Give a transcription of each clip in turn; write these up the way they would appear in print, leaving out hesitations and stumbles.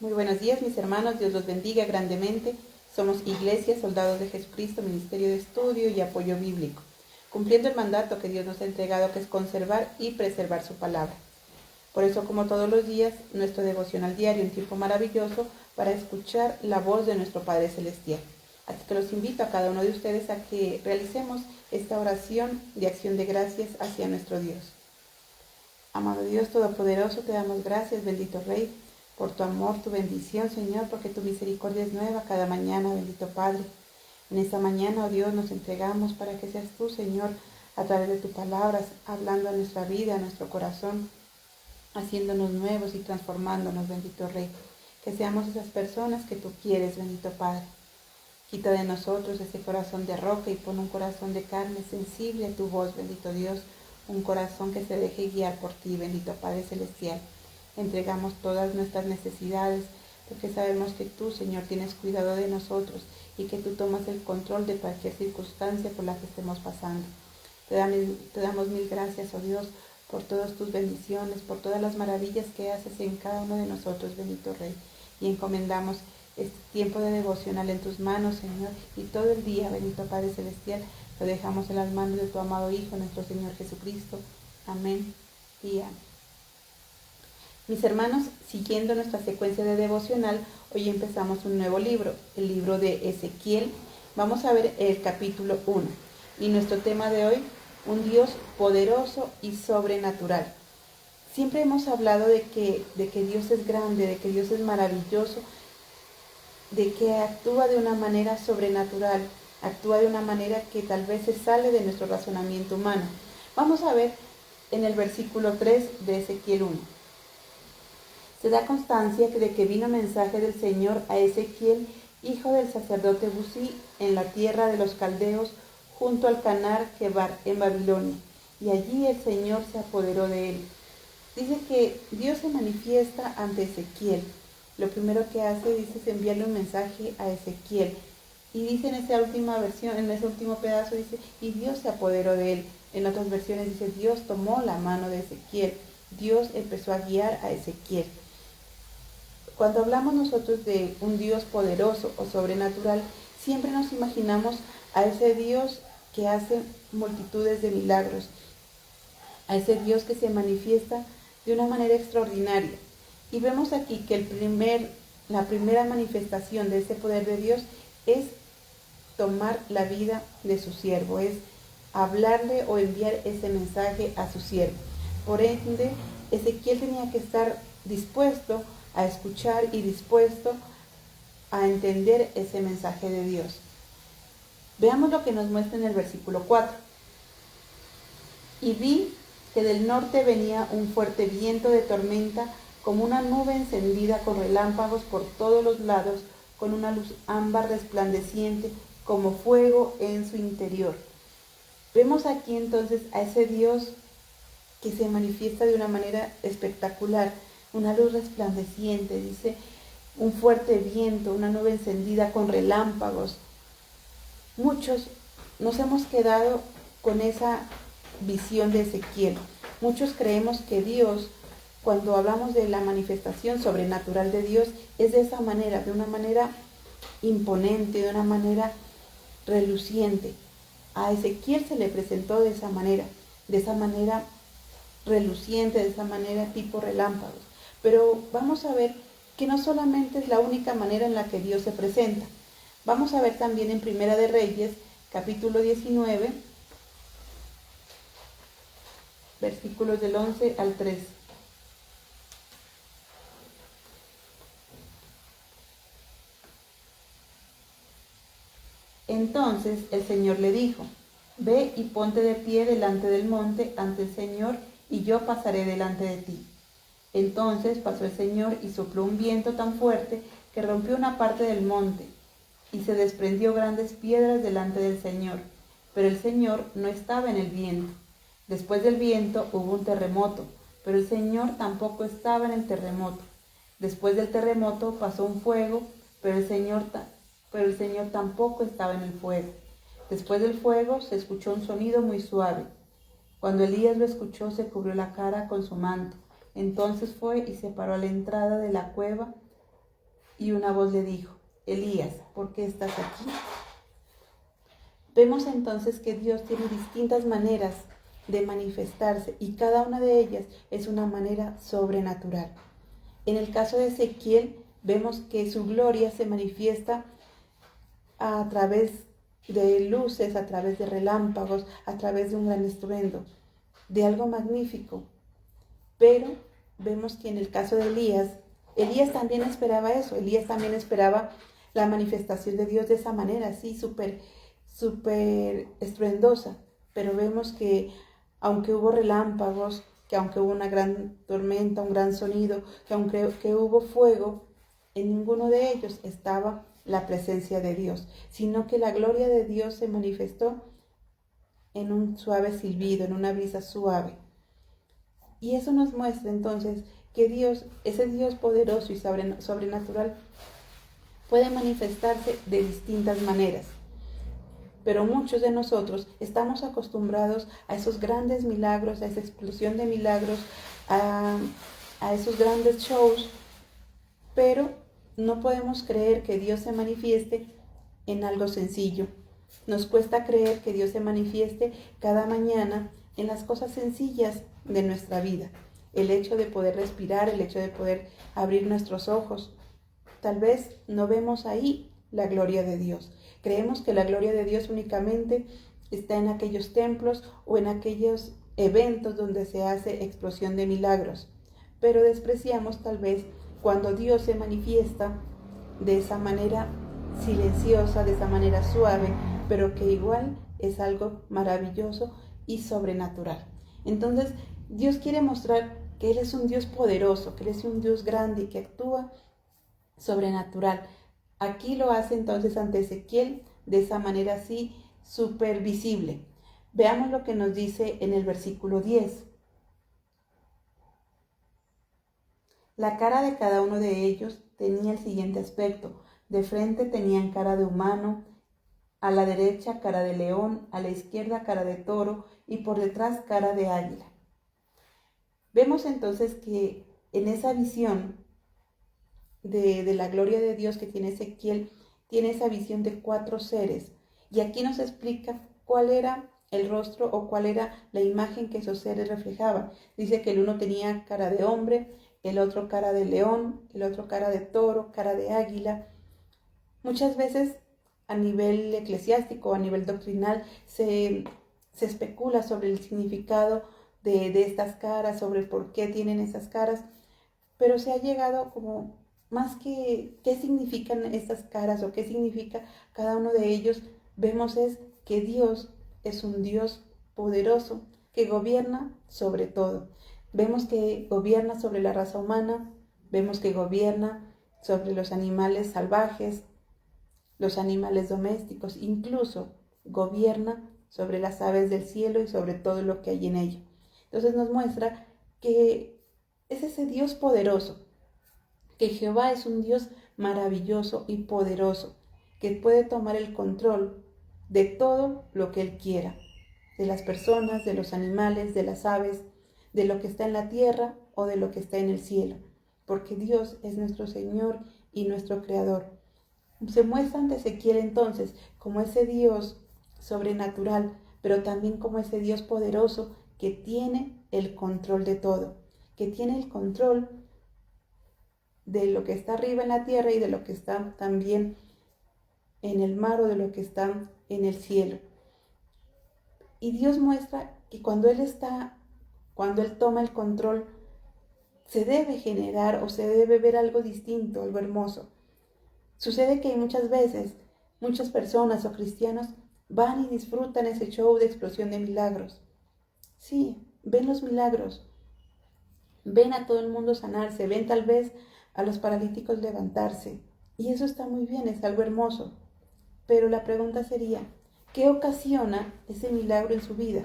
Muy buenos días, mis hermanos. Dios los bendiga grandemente. Somos Iglesia, Soldados de Jesucristo, Ministerio de Estudio y Apoyo Bíblico, cumpliendo el mandato que Dios nos ha entregado, que es conservar y preservar su palabra. Por eso, como todos los días, nuestro devocional diario, un tiempo maravilloso para escuchar la voz de nuestro Padre Celestial. Así que los invito a cada uno de ustedes a que realicemos esta oración de acción de gracias hacia nuestro Dios. Amado Dios Todopoderoso, te damos gracias, bendito Rey, por tu amor, tu bendición, Señor, porque tu misericordia es nueva cada mañana, bendito Padre. En esta mañana, oh Dios, nos entregamos para que seas tú, Señor, a través de tus palabras, hablando a nuestra vida, a nuestro corazón, haciéndonos nuevos y transformándonos, bendito Rey. Que seamos esas personas que tú quieres, bendito Padre. Quita de nosotros ese corazón de roca y pon un corazón de carne sensible a tu voz, bendito Dios. Un corazón que se deje guiar por ti, bendito Padre Celestial. Entregamos todas nuestras necesidades, porque sabemos que tú, Señor, tienes cuidado de nosotros y que tú tomas el control de cualquier circunstancia por la que estemos pasando. Te damos mil gracias, oh Dios, por todas tus bendiciones, por todas las maravillas que haces en cada uno de nosotros, bendito Rey. Y encomendamos este tiempo de devocional en tus manos, Señor, y todo el día, bendito Padre Celestial, lo dejamos en las manos de tu amado Hijo, nuestro Señor Jesucristo. Amén y amén. Mis hermanos, siguiendo nuestra secuencia de devocional, hoy empezamos un nuevo libro, el libro de Ezequiel. Vamos a ver el capítulo 1. Y nuestro tema de hoy, un Dios poderoso y sobrenatural. Siempre hemos hablado de que Dios es grande, de que Dios es maravilloso, de que actúa de una manera sobrenatural, actúa de una manera que tal vez se sale de nuestro razonamiento humano. Vamos a ver en el versículo 3 de Ezequiel 1. Se da constancia de que vino mensaje del Señor a Ezequiel, hijo del sacerdote Busí, en la tierra de los caldeos, junto al Canar Quebar, en Babilonia, y allí el Señor se apoderó de él. Dice que Dios se manifiesta ante Ezequiel. Lo primero que hace, dice, es enviarle un mensaje a Ezequiel. Y dice en esa última versión, en ese último pedazo, dice, y Dios se apoderó de él. En otras versiones dice, Dios tomó la mano de Ezequiel. Dios empezó a guiar a Ezequiel. Cuando hablamos nosotros de un Dios poderoso o sobrenatural, siempre nos imaginamos a ese Dios que hace multitudes de milagros, a ese Dios que se manifiesta de una manera extraordinaria. Y vemos aquí que la primera manifestación de ese poder de Dios es tomar la vida de su siervo, es hablarle o enviar ese mensaje a su siervo. Por ende, Ezequiel tenía que estar dispuesto a escuchar y dispuesto a entender ese mensaje de Dios. Veamos lo que nos muestra en el versículo 4. Y vi que del norte venía un fuerte viento de tormenta, como una nube encendida con relámpagos por todos los lados, con una luz ámbar resplandeciente, como fuego en su interior. Vemos aquí entonces a ese Dios que se manifiesta de una manera espectacular, una luz resplandeciente, dice, un fuerte viento, una nube encendida con relámpagos. Muchos nos hemos quedado con esa visión de Ezequiel. Muchos creemos que Dios, cuando hablamos de la manifestación sobrenatural de Dios, es de esa manera, de una manera imponente, de una manera reluciente. A Ezequiel se le presentó de esa manera reluciente, de esa manera tipo relámpagos. Pero vamos a ver que no solamente es la única manera en la que Dios se presenta. Vamos a ver también en Primera de Reyes, capítulo 19, versículos del 11 al 13. Entonces el Señor le dijo, ve y ponte de pie delante del monte ante el Señor, y yo pasaré delante de ti. Entonces pasó el Señor y sopló un viento tan fuerte que rompió una parte del monte, y se desprendió grandes piedras delante del Señor. Pero el Señor no estaba en el viento. Después del viento hubo un terremoto, pero el Señor tampoco estaba en el terremoto. Después del terremoto pasó un fuego, pero el Señor tampoco estaba en el fuego. Después del fuego se escuchó un sonido muy suave. Cuando Elías lo escuchó, se cubrió la cara con su manto. Entonces fue y se paró a la entrada de la cueva Y una voz le dijo: Elías, ¿por qué estás aquí? Vemos entonces que Dios tiene distintas maneras de manifestarse y cada una de ellas es una manera sobrenatural. En el caso de Ezequiel, vemos que su gloria se manifiesta a través de luces, a través de relámpagos, a través de un gran estruendo, de algo magnífico. Pero vemos que en el caso de Elías también esperaba eso. Elías también esperaba la manifestación de Dios de esa manera, así súper estruendosa. Pero vemos que aunque hubo relámpagos, que aunque hubo una gran tormenta, un gran sonido, que aunque hubo fuego, en ninguno de ellos estaba la presencia de Dios, sino que la gloria de Dios se manifestó en un suave silbido, en una brisa suave. Y eso nos muestra entonces que Dios, ese Dios poderoso y sobrenatural, puede manifestarse de distintas maneras. Pero muchos de nosotros estamos acostumbrados a esos grandes milagros, a esa explosión de milagros, a esos grandes shows, pero no podemos creer que Dios se manifieste en algo sencillo. Nos cuesta creer que Dios se manifieste cada mañana en las cosas sencillas de nuestra vida. El hecho de poder respirar, el hecho de poder abrir nuestros ojos. Tal vez no vemos ahí la gloria de Dios. Creemos que la gloria de Dios únicamente está en aquellos templos o en aquellos eventos donde se hace explosión de milagros. Pero despreciamos tal vez cuando Dios se manifiesta de esa manera silenciosa, de esa manera suave, pero que igual es algo maravilloso y sobrenatural. Entonces, Dios quiere mostrar que Él es un Dios poderoso, que Él es un Dios grande y que actúa sobrenatural. Aquí lo hace entonces ante Ezequiel de esa manera así súper visible. Veamos lo que nos dice en el versículo 10. La cara de cada uno de ellos tenía el siguiente aspecto. De frente tenían cara de humano, a la derecha cara de león, a la izquierda cara de toro y por detrás cara de águila. Vemos entonces que en esa visión de la gloria de Dios que tiene Ezequiel, tiene esa visión de 4 seres. Y aquí nos explica cuál era el rostro o cuál era la imagen que esos seres reflejaban. Dice que el uno tenía cara de hombre, el otro cara de león, el otro cara de toro, cara de águila. Muchas veces a nivel eclesiástico, a nivel doctrinal, se especula sobre el significado de estas caras, sobre el por qué tienen esas caras, pero se ha llegado como más que qué significan estas caras o qué significa cada uno de ellos, vemos es que Dios es un Dios poderoso que gobierna sobre todo. Vemos que gobierna sobre la raza humana, vemos que gobierna sobre los animales salvajes, los animales domésticos, incluso gobierna sobre las aves del cielo y sobre todo lo que hay en ello. Entonces nos muestra que es ese Dios poderoso, que Jehová es un Dios maravilloso y poderoso, que puede tomar el control de todo lo que Él quiera, de las personas, de los animales, de las aves, de lo que está en la tierra o de lo que está en el cielo, porque Dios es nuestro Señor y nuestro Creador. Se muestra ante Ezequiel entonces como ese Dios sobrenatural, pero también como ese Dios poderoso que tiene el control de todo, que tiene el control de lo que está arriba en la tierra y de lo que está también en el mar o de lo que está en el cielo. Y Dios muestra que cuando Él toma el control, se debe generar o se debe ver algo distinto, algo hermoso. Sucede que muchas veces, muchas personas o cristianos van y disfrutan ese show de explosión de milagros. Sí, ven los milagros, ven a todo el mundo sanarse, ven tal vez a los paralíticos levantarse. Y eso está muy bien, es algo hermoso. Pero la pregunta sería, ¿qué ocasiona ese milagro en su vida?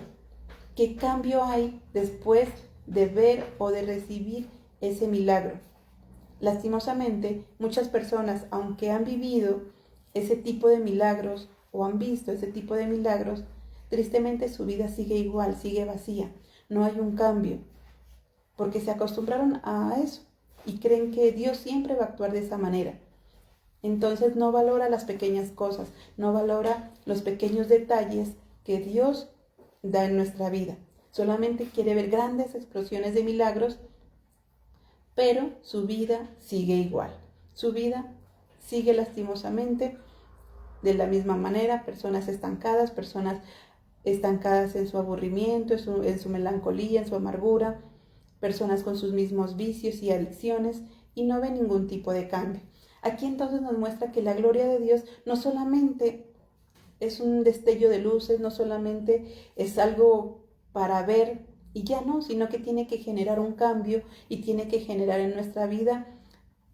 ¿Qué cambio hay después de ver o de recibir ese milagro? Lastimosamente, muchas personas, aunque han vivido ese tipo de milagros o han visto ese tipo de milagros, tristemente su vida sigue igual, sigue vacía. No hay un cambio, porque se acostumbraron a eso y creen que Dios siempre va a actuar de esa manera. entonces no valora las pequeñas cosas, no valora los pequeños detalles que Dios da en nuestra vida. Solamente quiere ver grandes explosiones de milagros, pero su vida sigue igual. Su vida sigue lastimosamente de la misma manera, personas estancadas en su aburrimiento, en su melancolía, en su amargura, personas con sus mismos vicios y adicciones, y no ve ningún tipo de cambio. Aquí entonces nos muestra que la gloria de Dios no solamente es un destello de luces, no solamente es algo para ver y ya no, sino que tiene que generar un cambio y tiene que generar en nuestra vida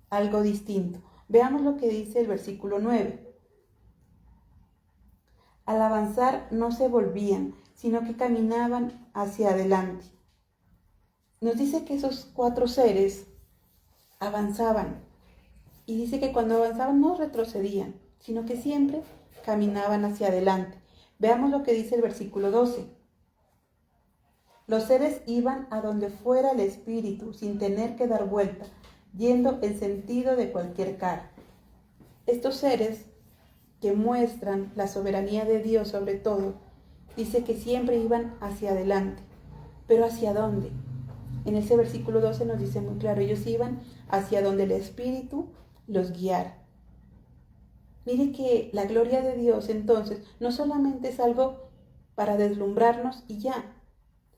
algo distinto. Veamos lo que dice el versículo 9. Al avanzar no se volvían, sino que caminaban hacia adelante. Nos dice que esos 4 seres avanzaban. Y dice que cuando avanzaban no retrocedían, sino que siempre caminaban hacia adelante. Veamos lo que dice el versículo 12. Los seres iban a donde fuera el espíritu, sin tener que dar vuelta, yendo en sentido de cualquier cara. Estos seres que muestran la soberanía de Dios sobre todo, dice que siempre iban hacia adelante. ¿Pero hacia dónde? En ese versículo 12 nos dice muy claro, ellos iban hacia donde el Espíritu los guiara. Mire que la gloria de Dios entonces no solamente es algo para deslumbrarnos y ya,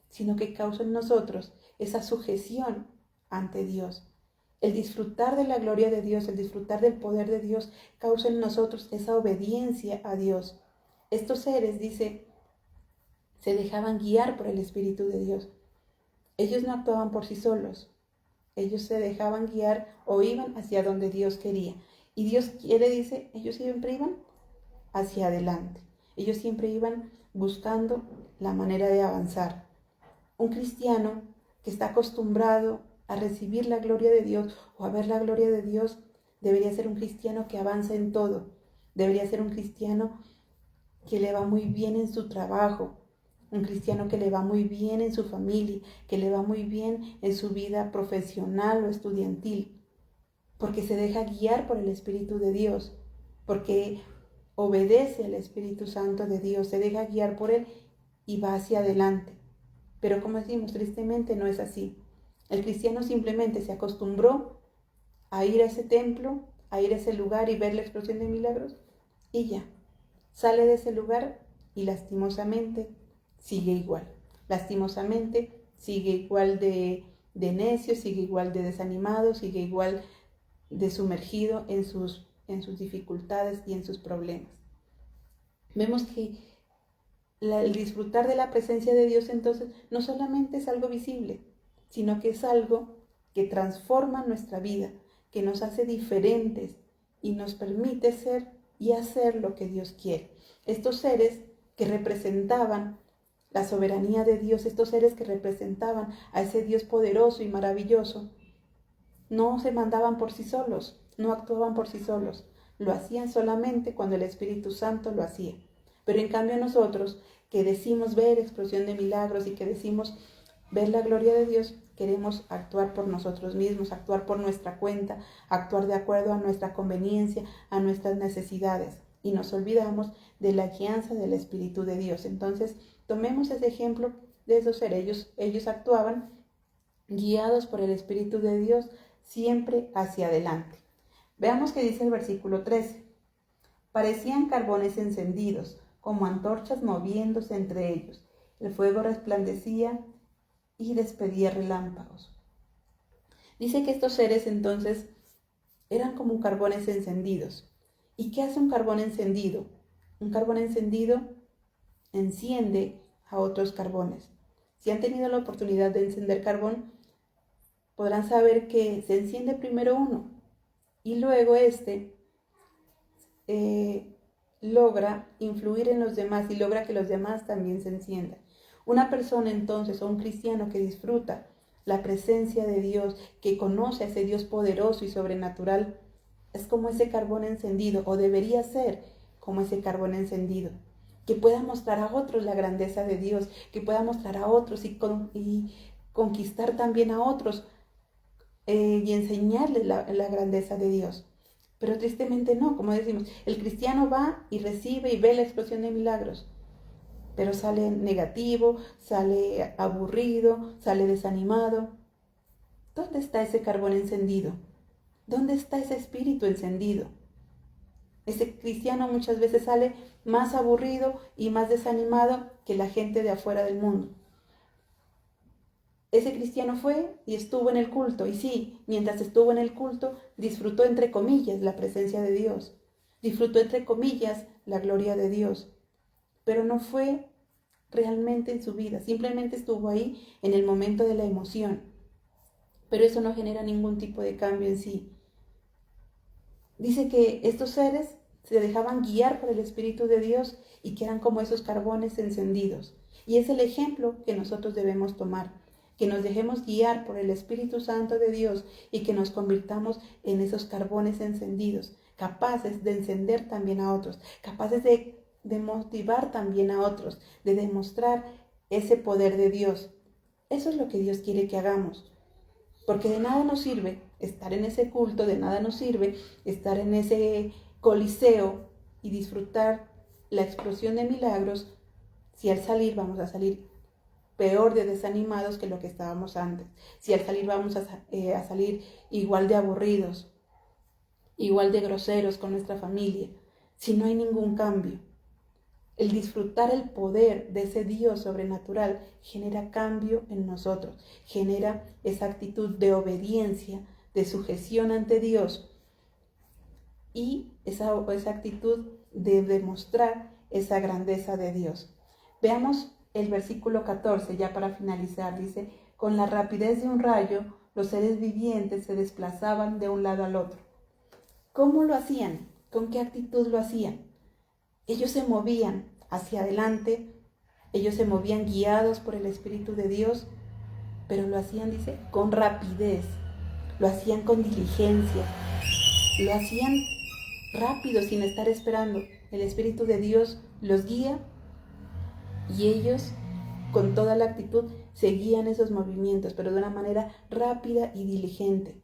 sino que causa en nosotros esa sujeción ante Dios. El disfrutar de la gloria de Dios, el disfrutar del poder de Dios, causa en nosotros esa obediencia a Dios. Estos seres, dice, se dejaban guiar por el Espíritu de Dios. Ellos no actuaban por sí solos. Ellos se dejaban guiar o iban hacia donde Dios quería. Y Dios quiere, dice, ellos siempre iban hacia adelante. Ellos siempre iban buscando la manera de avanzar. Un cristiano que está acostumbrado a recibir la gloria de Dios o a ver la gloria de Dios, debería ser un cristiano que avanza en todo. Debería ser un cristiano que le va muy bien en su trabajo, un cristiano que le va muy bien en su familia, que le va muy bien en su vida profesional o estudiantil, porque se deja guiar por el Espíritu de Dios, porque obedece al Espíritu Santo de Dios, se deja guiar por Él y va hacia adelante. Pero como decimos, tristemente no es así. El cristiano simplemente se acostumbró a ir a ese templo, a ir a ese lugar y ver la explosión de milagros y ya. Sale de ese lugar y lastimosamente sigue igual. Lastimosamente sigue igual de necio, sigue igual de desanimado, sigue igual de sumergido en sus dificultades y en sus problemas. Vemos que el disfrutar de la presencia de Dios entonces no solamente es algo visible, sino que es algo que transforma nuestra vida, que nos hace diferentes y nos permite ser y hacer lo que Dios quiere. Estos seres que representaban la soberanía de Dios, estos seres que representaban a ese Dios poderoso y maravilloso, no se mandaban por sí solos, no actuaban por sí solos, lo hacían solamente cuando el Espíritu Santo lo hacía. Pero en cambio nosotros, que decimos ver explosión de milagros y que decimos ver la gloria de Dios, queremos actuar por nosotros mismos, actuar por nuestra cuenta, actuar de acuerdo a nuestra conveniencia, a nuestras necesidades. Y nos olvidamos de la guianza del Espíritu de Dios. Entonces, tomemos ese ejemplo de esos seres. Ellos actuaban guiados por el Espíritu de Dios, siempre hacia adelante. Veamos qué dice el versículo 13. Parecían carbones encendidos, como antorchas moviéndose entre ellos. El fuego resplandecía y despedía relámpagos. Dice que estos seres entonces eran como carbones encendidos. ¿Y qué hace un carbón encendido? Un carbón encendido enciende a otros carbones. Si han tenido la oportunidad de encender carbón, podrán saber que se enciende primero uno y luego logra influir en los demás y logra que los demás también se enciendan. Una persona entonces, o un cristiano que disfruta la presencia de Dios, que conoce a ese Dios poderoso y sobrenatural, es como ese carbón encendido, o debería ser como ese carbón encendido, que pueda mostrar a otros la grandeza de Dios, que pueda mostrar a otros y conquistar también a otros y enseñarles la grandeza de Dios. Pero tristemente no, como decimos, el cristiano va y recibe y ve la explosión de milagros, pero sale negativo, sale aburrido, sale desanimado. ¿Dónde está ese carbón encendido? ¿Dónde está ese espíritu encendido? Ese cristiano muchas veces sale más aburrido y más desanimado que la gente de afuera del mundo. Ese cristiano fue y estuvo en el culto, y sí, mientras estuvo en el culto, disfrutó entre comillas la presencia de Dios, disfrutó entre comillas la gloria de Dios, pero no fue realmente en su vida, simplemente estuvo ahí en el momento de la emoción, pero eso no genera ningún tipo de cambio en sí. Dice que estos seres se dejaban guiar por el Espíritu de Dios y que eran como esos carbones encendidos, y es el ejemplo que nosotros debemos tomar, que nos dejemos guiar por el Espíritu Santo de Dios y que nos convirtamos en esos carbones encendidos, capaces de encender también a otros, capaces de motivar también a otros, de demostrar ese poder de Dios. Eso es lo que Dios quiere que hagamos, porque de nada nos sirve estar en ese culto, de nada nos sirve estar en ese coliseo y disfrutar la explosión de milagros si al salir vamos a salir peor de desanimados que lo que estábamos antes. Si al salir vamos a salir igual de aburridos, igual de groseros con nuestra familia, si no hay ningún cambio. El disfrutar el poder de ese Dios sobrenatural genera cambio en nosotros, genera esa actitud de obediencia, de sujeción ante Dios y esa actitud de demostrar esa grandeza de Dios. Veamos el versículo 14, ya para finalizar, dice: con la rapidez de un rayo, los seres vivientes se desplazaban de un lado al otro. ¿Cómo lo hacían? ¿Con qué actitud lo hacían? Ellos se movían hacia adelante, ellos se movían guiados por el Espíritu de Dios, pero lo hacían, dice, con rapidez, lo hacían con diligencia, lo hacían rápido, sin estar esperando. El Espíritu de Dios los guía y ellos, con toda la actitud, seguían esos movimientos, pero de una manera rápida y diligente.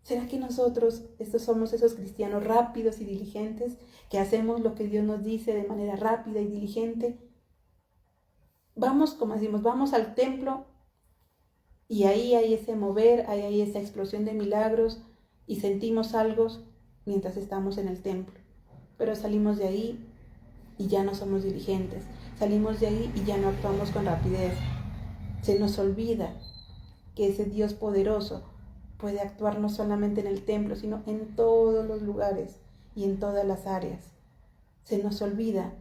¿Será que nosotros somos esos cristianos rápidos y diligentes, que hacemos lo que Dios nos dice de manera rápida y diligente? Vamos, como decimos, vamos al templo y ahí hay ese mover, ahí hay esa explosión de milagros y sentimos algo mientras estamos en el templo. Pero salimos de ahí y ya no somos diligentes. Salimos de ahí y ya no actuamos con rapidez. Se nos olvida que ese Dios poderoso puede actuar no solamente en el templo, sino en todos los lugares y en todas las áreas. Se nos olvida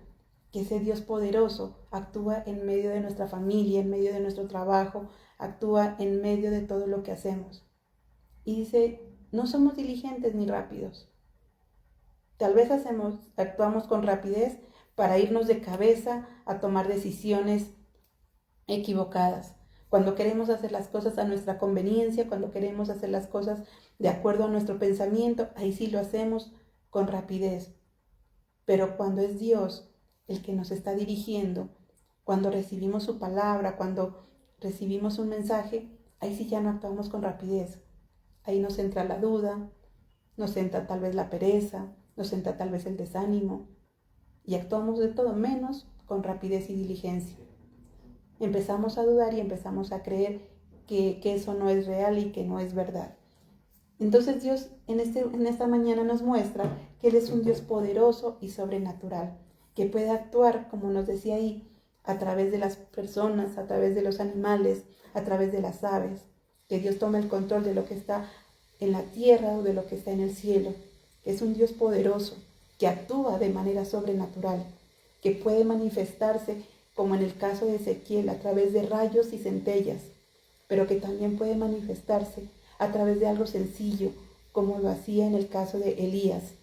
que ese Dios poderoso actúa en medio de nuestra familia, en medio de nuestro trabajo, actúa en medio de todo lo que hacemos. Y dice, no somos diligentes ni rápidos. Tal vez actuamos con rapidez para irnos de cabeza a tomar decisiones equivocadas. Cuando queremos hacer las cosas a nuestra conveniencia, cuando queremos hacer las cosas de acuerdo a nuestro pensamiento, ahí sí lo hacemos con rapidez. Pero cuando es Dios el que nos está dirigiendo, cuando recibimos su palabra, cuando recibimos un mensaje, ahí sí ya no actuamos con rapidez. Ahí nos entra la duda, nos entra tal vez la pereza, nos entra tal vez el desánimo y actuamos de todo menos con rapidez y diligencia. Empezamos a dudar y empezamos a creer que eso no es real y que no es verdad. Entonces Dios en esta mañana nos muestra que Él es un Dios poderoso y sobrenatural, que puede actuar, como nos decía ahí, a través de las personas, a través de los animales, a través de las aves, que Dios toma el control de lo que está en la tierra o de lo que está en el cielo, que es un Dios poderoso, que actúa de manera sobrenatural, que puede manifestarse, como en el caso de Ezequiel, a través de rayos y centellas, pero que también puede manifestarse a través de algo sencillo, como lo hacía en el caso de Elías.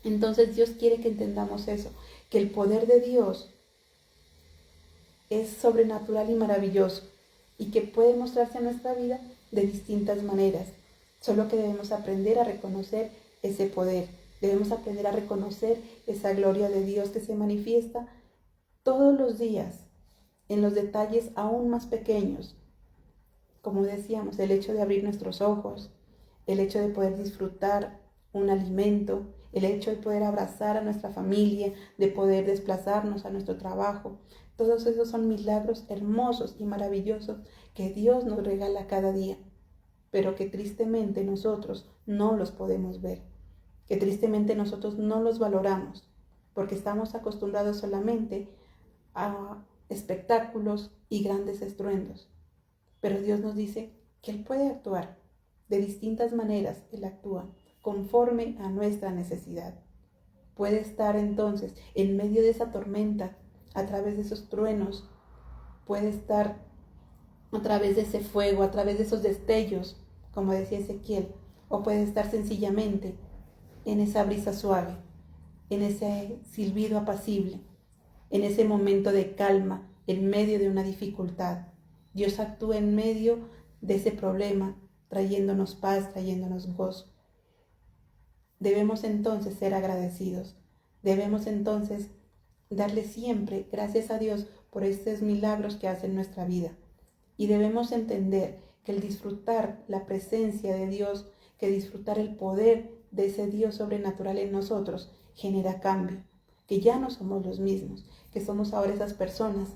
Entonces Dios quiere que entendamos eso, que el poder de Dios es sobrenatural y maravilloso, y que puede mostrarse en nuestra vida de distintas maneras, solo que debemos aprender a reconocer ese poder, debemos aprender a reconocer esa gloria de Dios que se manifiesta todos los días, en los detalles aún más pequeños. Como decíamos, el hecho de abrir nuestros ojos, el hecho de poder disfrutar un alimento, el hecho de poder abrazar a nuestra familia, de poder desplazarnos a nuestro trabajo. Todos esos son milagros hermosos y maravillosos que Dios nos regala cada día, pero que tristemente nosotros no los podemos ver, que tristemente nosotros no los valoramos, porque estamos acostumbrados solamente a espectáculos y grandes estruendos. Pero Dios nos dice que Él puede actuar de distintas maneras. Él actúa conforme a nuestra necesidad. Puede estar entonces en medio de esa tormenta, a través de esos truenos, puede estar a través de ese fuego, a través de esos destellos, como decía Ezequiel, o puede estar sencillamente en esa brisa suave, en ese silbido apacible, en ese momento de calma, en medio de una dificultad. Dios actúa en medio de ese problema, trayéndonos paz, trayéndonos gozo. Debemos entonces ser agradecidos. Debemos entonces darle siempre gracias a Dios por estos milagros que hace en nuestra vida. Y debemos entender que el disfrutar la presencia de Dios, que disfrutar el poder de ese Dios sobrenatural en nosotros, genera cambio. Que ya no somos los mismos, que somos ahora esas personas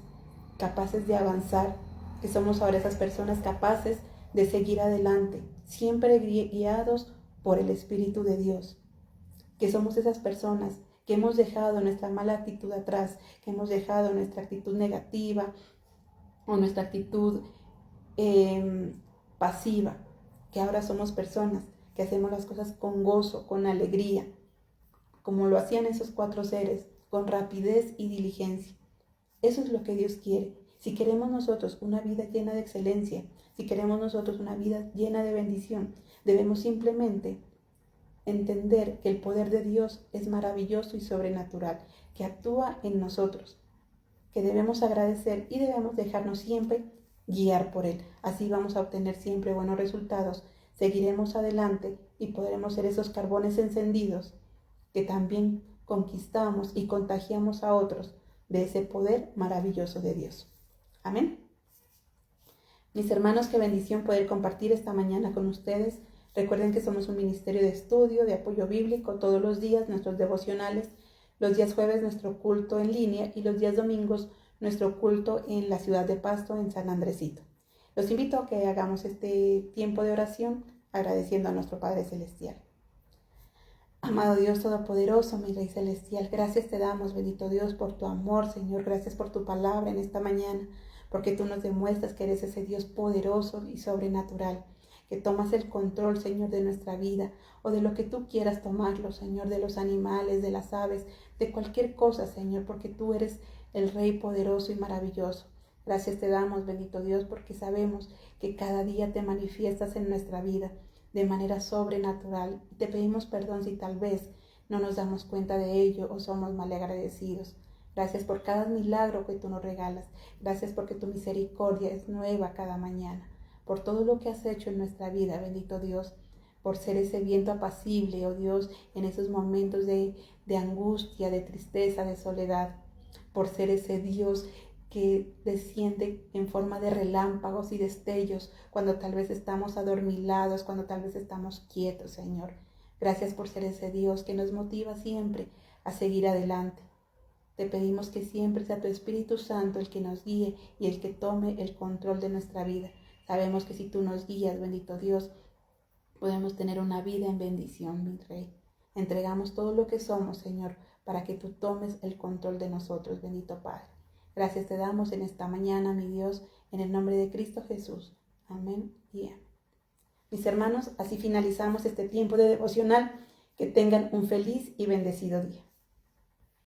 capaces de avanzar, que somos ahora esas personas capaces de seguir adelante, siempre guiados por el Espíritu de Dios. Que somos esas personas que hemos dejado nuestra mala actitud atrás, que hemos dejado nuestra actitud negativa o nuestra actitud pasiva, que ahora somos personas que hacemos las cosas con gozo, con alegría, como lo hacían esos 4 seres, con rapidez y diligencia. Eso es lo que Dios quiere. Si queremos nosotros una vida llena de excelencia, si queremos nosotros una vida llena de bendición, debemos simplemente entender que el poder de Dios es maravilloso y sobrenatural, que actúa en nosotros, que debemos agradecer y debemos dejarnos siempre guiar por Él. Así vamos a obtener siempre buenos resultados, seguiremos adelante y podremos ser esos carbones encendidos que también conquistamos y contagiamos a otros de ese poder maravilloso de Dios. Amén. Mis hermanos, qué bendición poder compartir esta mañana con ustedes. Recuerden que somos un ministerio de estudio, de apoyo bíblico, todos los días nuestros devocionales, los días jueves nuestro culto en línea y los días domingos nuestro culto en la ciudad de Pasto, en San Andresito. Los invito a que hagamos este tiempo de oración agradeciendo a nuestro Padre Celestial. Amado Dios Todopoderoso, mi Rey Celestial, gracias te damos, bendito Dios, por tu amor, Señor. Gracias por tu palabra en esta mañana, porque tú nos demuestras que eres ese Dios poderoso y sobrenatural, que tomas el control, Señor, de nuestra vida o de lo que tú quieras tomarlo, Señor, de los animales, de las aves, de cualquier cosa, Señor, porque tú eres el Rey poderoso y maravilloso. Gracias te damos, bendito Dios, porque sabemos que cada día te manifiestas en nuestra vida de manera sobrenatural. Te pedimos perdón si tal vez no nos damos cuenta de ello o somos mal agradecidos. Gracias por cada milagro que tú nos regalas. Gracias porque tu misericordia es nueva cada mañana. Por todo lo que has hecho en nuestra vida, bendito Dios, por ser ese viento apacible, oh Dios, en esos momentos de angustia, de tristeza, de soledad, por ser ese Dios que desciende en forma de relámpagos y destellos cuando tal vez estamos adormilados, cuando tal vez estamos quietos, Señor. Gracias por ser ese Dios que nos motiva siempre a seguir adelante. Te pedimos que siempre sea tu Espíritu Santo el que nos guíe y el que tome el control de nuestra vida. Sabemos que si tú nos guías, bendito Dios, podemos tener una vida en bendición, mi Rey. Entregamos todo lo que somos, Señor, para que tú tomes el control de nosotros, bendito Padre. Gracias te damos en esta mañana, mi Dios, en el nombre de Cristo Jesús. Amén y amén. Mis hermanos, así finalizamos este tiempo de devocional. Que tengan un feliz y bendecido día.